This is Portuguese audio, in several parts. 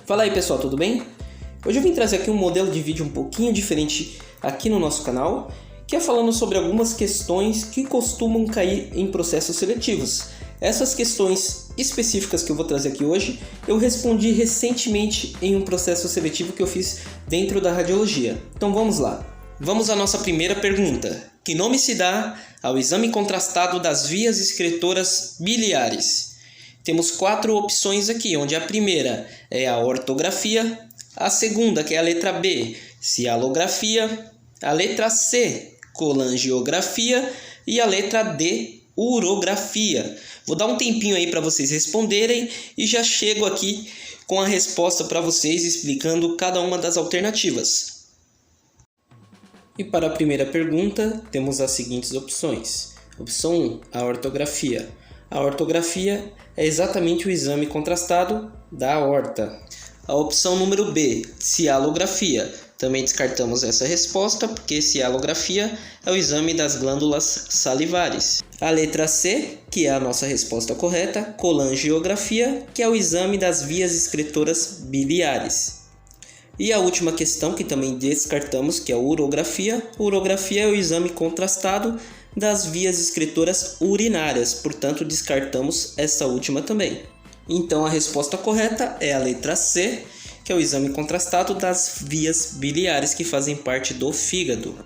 Fala aí pessoal, tudo bem? Hoje eu vim trazer aqui um modelo de vídeo um pouquinho diferente aqui no nosso canal, que é falando sobre algumas questões que costumam cair em processos seletivos. Essas questões específicas que eu vou trazer aqui hoje, eu respondi recentemente em um processo seletivo que eu fiz dentro da radiologia. Então vamos lá. Vamos à nossa primeira pergunta. Que nome se dá ao exame contrastado das vias excretoras biliares? Temos 4 opções aqui, onde a primeira é a ortografia, a segunda, que é a letra B, cialografia, a letra C, colangiografia e a letra D, urografia. Vou dar um tempinho aí para vocês responderem e já chego aqui com a resposta para vocês explicando cada uma das alternativas. E para a primeira pergunta, temos as seguintes opções. Opção 1, a ortografia. A ortografia é exatamente o exame contrastado da aorta. A opção número B, cialografia. Também descartamos essa resposta, porque cialografia é o exame das glândulas salivares. A letra C, que é a nossa resposta correta, colangiografia, que é o exame das vias excretoras biliares. E a última questão, que também descartamos, que é a urografia. Urografia é o exame contrastado das vias excretoras urinárias, portanto descartamos essa última também. Então a resposta correta é a letra C, que é o exame contrastado das vias biliares que fazem parte do fígado.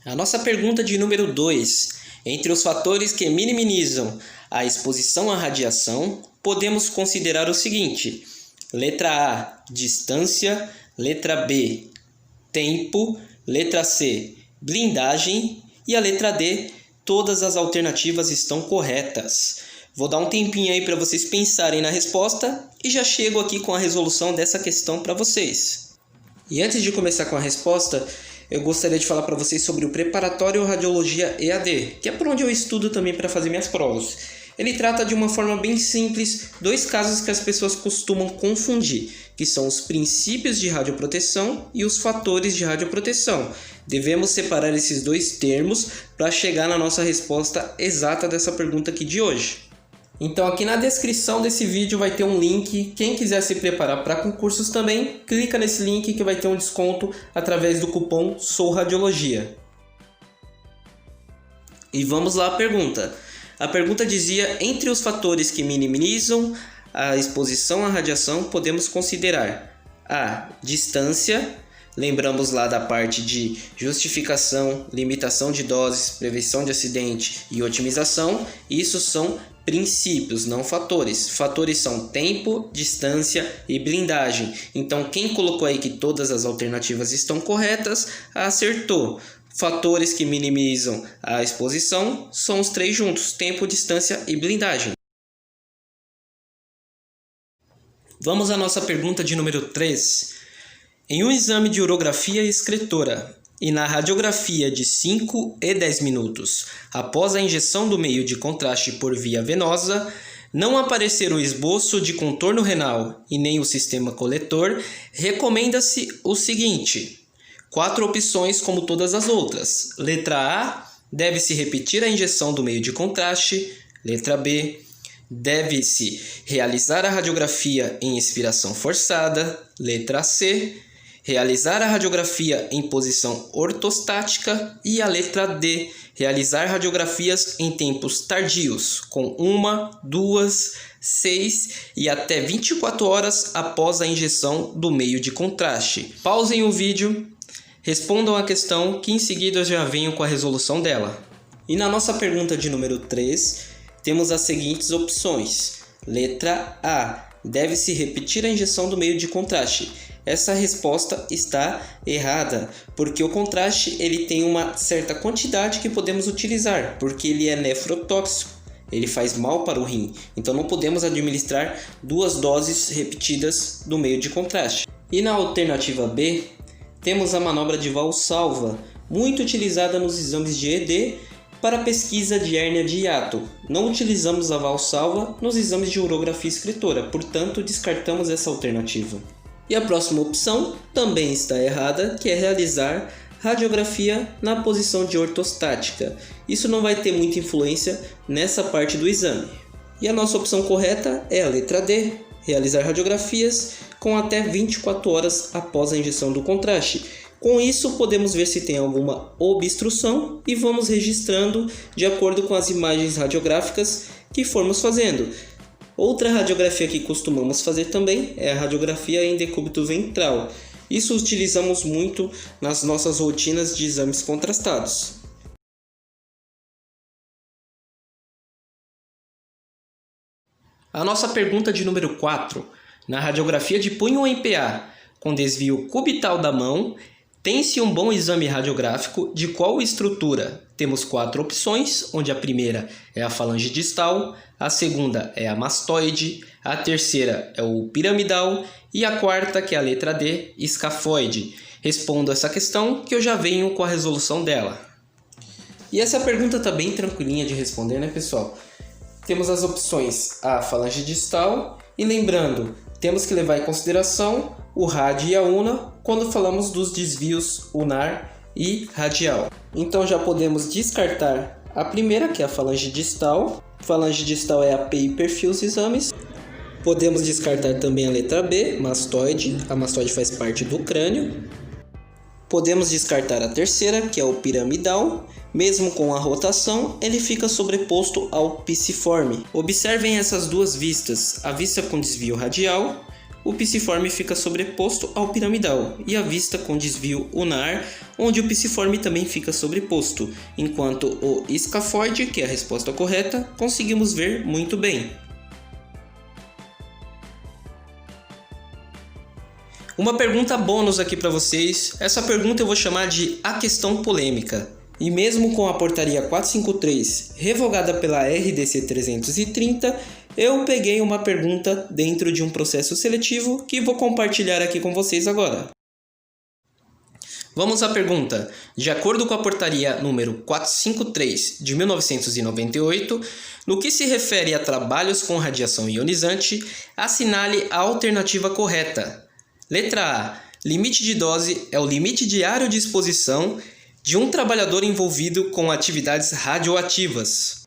A nossa pergunta de número 2. Entre os fatores que minimizam a exposição à radiação, podemos considerar o seguinte. Letra A, distância. Letra B, tempo. Letra C, blindagem. E a letra D, todas as alternativas estão corretas. Vou dar um tempinho aí para vocês pensarem na resposta e já chego aqui com a resolução dessa questão para vocês. E antes de começar com a resposta, eu gostaria de falar para vocês sobre o Preparatório Radiologia EAD, que é por onde eu estudo também para fazer minhas provas. Ele trata de uma forma bem simples 2 casos que as pessoas costumam confundir, que são os princípios de radioproteção e os fatores de radioproteção. Devemos separar esses 2 termos para chegar na nossa resposta exata dessa pergunta aqui de hoje. Então aqui na descrição desse vídeo vai ter um link. Quem quiser se preparar para concursos também, clica nesse link que vai ter um desconto através do cupom SOURADIOLOGIA. E vamos lá à pergunta. A pergunta dizia, entre os fatores que minimizam a exposição à radiação, podemos considerar a distância. Lembramos lá da parte de justificação, limitação de doses, prevenção de acidente e otimização. Isso são princípios, não fatores. Fatores são tempo, distância e blindagem. Então quem colocou aí que todas as alternativas estão corretas, acertou. Fatores que minimizam a exposição são os 3 juntos, tempo, distância e blindagem. Vamos à nossa pergunta de número 3. Em um exame de urografia excretora e na radiografia de 5 e 10 minutos, após a injeção do meio de contraste por via venosa, não aparecer o esboço de contorno renal e nem o sistema coletor, recomenda-se o seguinte. 4 opções como todas as outras. Letra A, deve-se repetir a injeção do meio de contraste. Letra B, deve-se realizar a radiografia em expiração forçada. Letra C, realizar a radiografia em posição ortostática. E a letra D, realizar radiografias em tempos tardios, com 1, 2, 6 e até 24 horas após a injeção do meio de contraste. Pausem o vídeo. Respondam a questão que em seguida eu já venho com a resolução dela. E na nossa pergunta de número 3, temos as seguintes opções. Letra A, deve-se repetir a injeção do meio de contraste. Essa resposta está errada, porque o contraste ele tem uma certa quantidade que podemos utilizar, porque ele é nefrotóxico, ele faz mal para o rim. Então não podemos administrar 2 doses repetidas do meio de contraste. E na alternativa B, temos a manobra de Valsalva, muito utilizada nos exames de ED para pesquisa de hérnia de hiato. Não utilizamos a Valsalva nos exames de urografia excretora, portanto descartamos essa alternativa. E a próxima opção também está errada, que é realizar radiografia na posição de ortostática. Isso não vai ter muita influência nessa parte do exame. E a nossa opção correta é a letra D, realizar radiografias com até 24 horas após a injeção do contraste. Com isso, podemos ver se tem alguma obstrução e vamos registrando de acordo com as imagens radiográficas que formos fazendo. Outra radiografia que costumamos fazer também é a radiografia em decúbito ventral. Isso utilizamos muito nas nossas rotinas de exames contrastados. A nossa pergunta de número 4. Na radiografia de punho em PA, com desvio cubital da mão, tem-se um bom exame radiográfico de qual estrutura? Temos 4 opções, onde a primeira é a falange distal, a segunda é a mastoide, a terceira é o piramidal e a quarta, que é a letra D, escafoide. Respondo essa questão que eu já venho com a resolução dela. E essa pergunta está bem tranquilinha de responder, né, pessoal? Temos as opções a falange distal e lembrando, temos que levar em consideração o rádio e a una quando falamos dos desvios unar e radial. Então já podemos descartar a primeira, que é a falange distal. Falange distal é a P e perfil os exames. Podemos descartar também a letra B, mastoide. A mastoide faz parte do crânio. Podemos descartar a terceira, que é o piramidal. Mesmo com a rotação, ele fica sobreposto ao piciforme. Observem essas duas vistas. A vista com desvio radial, o piciforme fica sobreposto ao piramidal. E a vista com desvio unar, onde o piciforme também fica sobreposto. Enquanto o escafoide, que é a resposta correta, conseguimos ver muito bem. Uma pergunta bônus aqui para vocês. Essa pergunta eu vou chamar de a questão polêmica. E mesmo com a portaria 453 revogada pela RDC 330, eu peguei uma pergunta dentro de um processo seletivo que vou compartilhar aqui com vocês agora. Vamos à pergunta. De acordo com a portaria número 453 de 1998, no que se refere a trabalhos com radiação ionizante, assinale a alternativa correta. Letra A. Limite de dose é o limite diário de exposição de um trabalhador envolvido com atividades radioativas.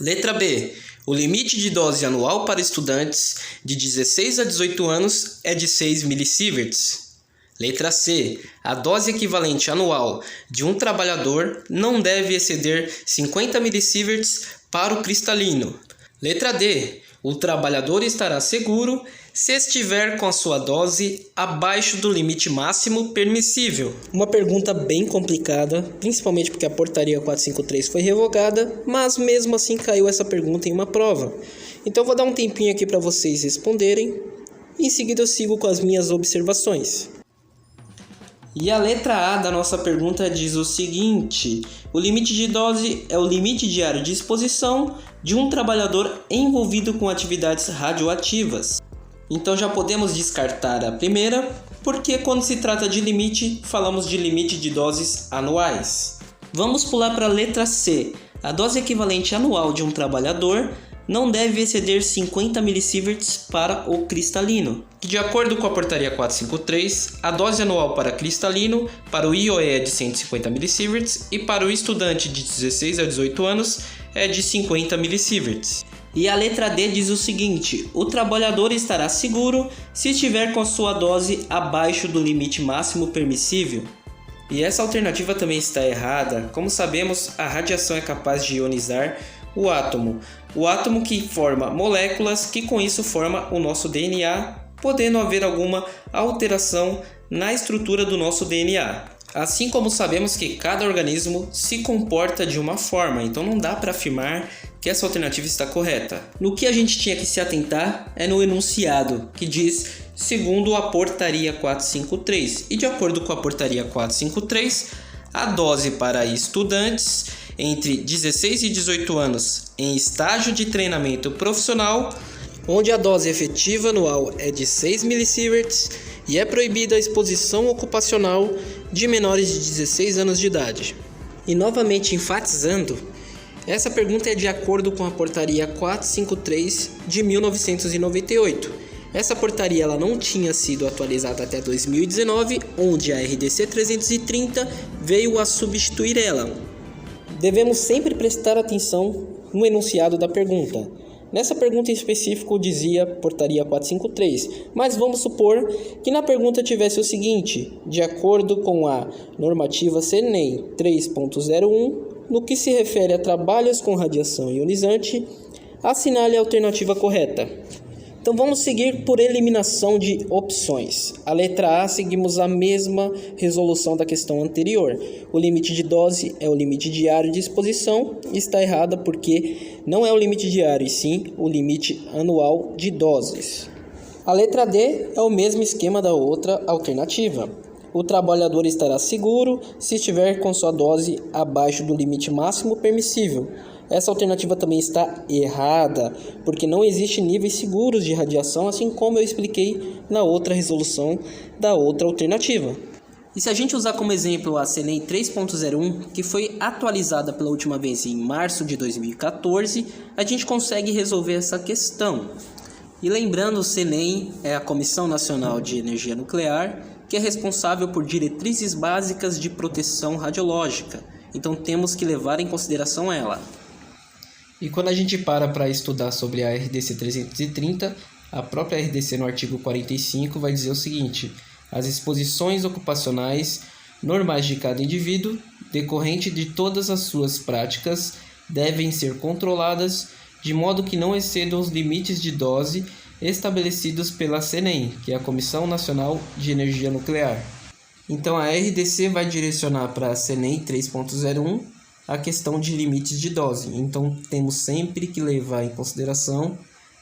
Letra B. O limite de dose anual para estudantes de 16 a 18 anos é de 6 millisieverts. Letra C. A dose equivalente anual de um trabalhador não deve exceder 50 millisieverts para o cristalino. Letra D. O trabalhador estará seguro se estiver com a sua dose abaixo do limite máximo permissível. Uma pergunta bem complicada, principalmente porque a portaria 453 foi revogada, mas mesmo assim caiu essa pergunta em uma prova. Então vou dar um tempinho aqui para vocês responderem, e em seguida eu sigo com as minhas observações. E a letra A da nossa pergunta diz o seguinte: o limite de dose é o limite diário de exposição de um trabalhador envolvido com atividades radioativas. Então já podemos descartar a primeira, porque quando se trata de limite, falamos de limite de doses anuais. Vamos pular para a letra C. A dose equivalente anual de um trabalhador não deve exceder 50 millisieverts para o cristalino. De acordo com a portaria 453, a dose anual para cristalino, para o IOE é de 150 millisieverts e para o estudante de 16 a 18 anos é de 50 millisieverts. E a letra D diz o seguinte: o trabalhador estará seguro se estiver com a sua dose abaixo do limite máximo permissível. E essa alternativa também está errada. Como sabemos, a radiação é capaz de ionizar o átomo que forma moléculas que com isso forma o nosso DNA, podendo haver alguma alteração na estrutura do nosso DNA. Assim como sabemos que cada organismo se comporta de uma forma, então não dá para afirmar que essa alternativa está correta. No que a gente tinha que se atentar é no enunciado, que diz segundo a portaria 453. E de acordo com a portaria 453, a dose para estudantes entre 16 e 18 anos em estágio de treinamento profissional, onde a dose efetiva anual é de 6 millisieverts e é proibida a exposição ocupacional de menores de 16 anos de idade. E novamente enfatizando, essa pergunta é de acordo com a portaria 453 de 1998. Essa portaria ela não tinha sido atualizada até 2019, onde a RDC 330 veio a substituir ela. Devemos sempre prestar atenção no enunciado da pergunta. Nessa pergunta em específico dizia portaria 453, mas vamos supor que na pergunta tivesse o seguinte: de acordo com a normativa CNEM 3.01, no que se refere a trabalhos com radiação ionizante, assinale a alternativa correta. Então vamos seguir por eliminação de opções. A letra A, seguimos a mesma resolução da questão anterior. O limite de dose é o limite diário de exposição. Está errada porque não é o limite diário, e sim o limite anual de doses. A letra D é o mesmo esquema da outra alternativa. O trabalhador estará seguro se estiver com sua dose abaixo do limite máximo permissível. Essa alternativa também está errada, porque não existe níveis seguros de radiação, assim como eu expliquei na outra resolução da outra alternativa. E se a gente usar como exemplo a CNEM 3.01, que foi atualizada pela última vez em março de 2014, a gente consegue resolver essa questão. E lembrando, o CNEM é a Comissão Nacional de Energia Nuclear, que é responsável por diretrizes básicas de proteção radiológica. Então temos que levar em consideração ela. E quando a gente para estudar sobre a RDC 330, a própria RDC no artigo 45 vai dizer o seguinte: as exposições ocupacionais normais de cada indivíduo, decorrente de todas as suas práticas, devem ser controladas de modo que não excedam os limites de dose estabelecidos pela CNEM, que é a Comissão Nacional de Energia Nuclear. Então a RDC vai direcionar para a CNEM 3.01 a questão de limites de dose. Então temos sempre que levar em consideração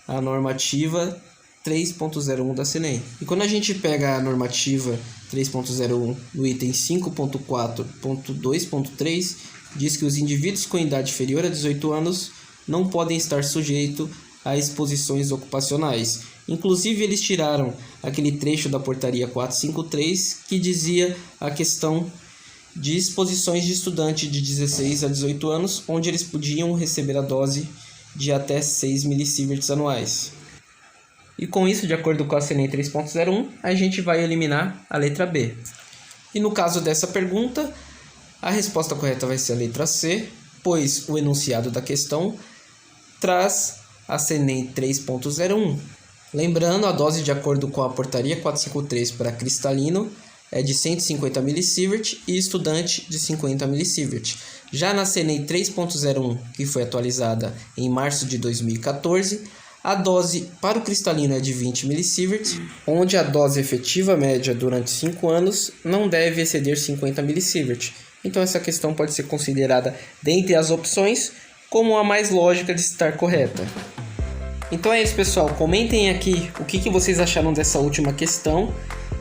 a normativa 3.01 da CNEM. E quando a gente pega a normativa 3.01 no item 5.4.2.3, diz que os indivíduos com idade inferior a 18 anos não podem estar sujeitos a exposições ocupacionais. Inclusive eles tiraram aquele trecho da portaria 453 que dizia a questão de exposições de estudante de 16 a 18 anos, onde eles podiam receber a dose de até 6 millisieverts anuais. E com isso, de acordo com a CNEM 3.01, a gente vai eliminar a letra B. E no caso dessa pergunta, a resposta correta vai ser a letra C, pois o enunciado da questão traz a CNEM 3.01. Lembrando, a dose de acordo com a portaria 453 para cristalino é de 150 millisieverts e estudante de 50 millisieverts. Já na CNEM 3.01, que foi atualizada em março de 2014, a dose para o cristalino é de 20 millisieverts, onde a dose efetiva média durante 5 anos não deve exceder 50 millisieverts. Então essa questão pode ser considerada, dentre as opções, como a mais lógica de estar correta. Então é isso, pessoal. Comentem aqui o que vocês acharam dessa última questão.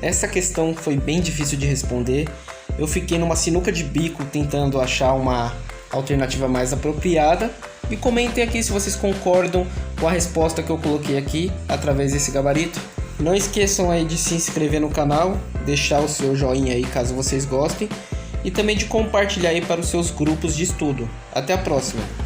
Essa questão foi bem difícil de responder. Eu fiquei numa sinuca de bico tentando achar uma alternativa mais apropriada. E comentem aqui se vocês concordam com a resposta que eu coloquei aqui através desse gabarito. Não esqueçam aí de se inscrever no canal, deixar o seu joinha aí caso vocês gostem. E também de compartilhar aí para os seus grupos de estudo. Até a próxima!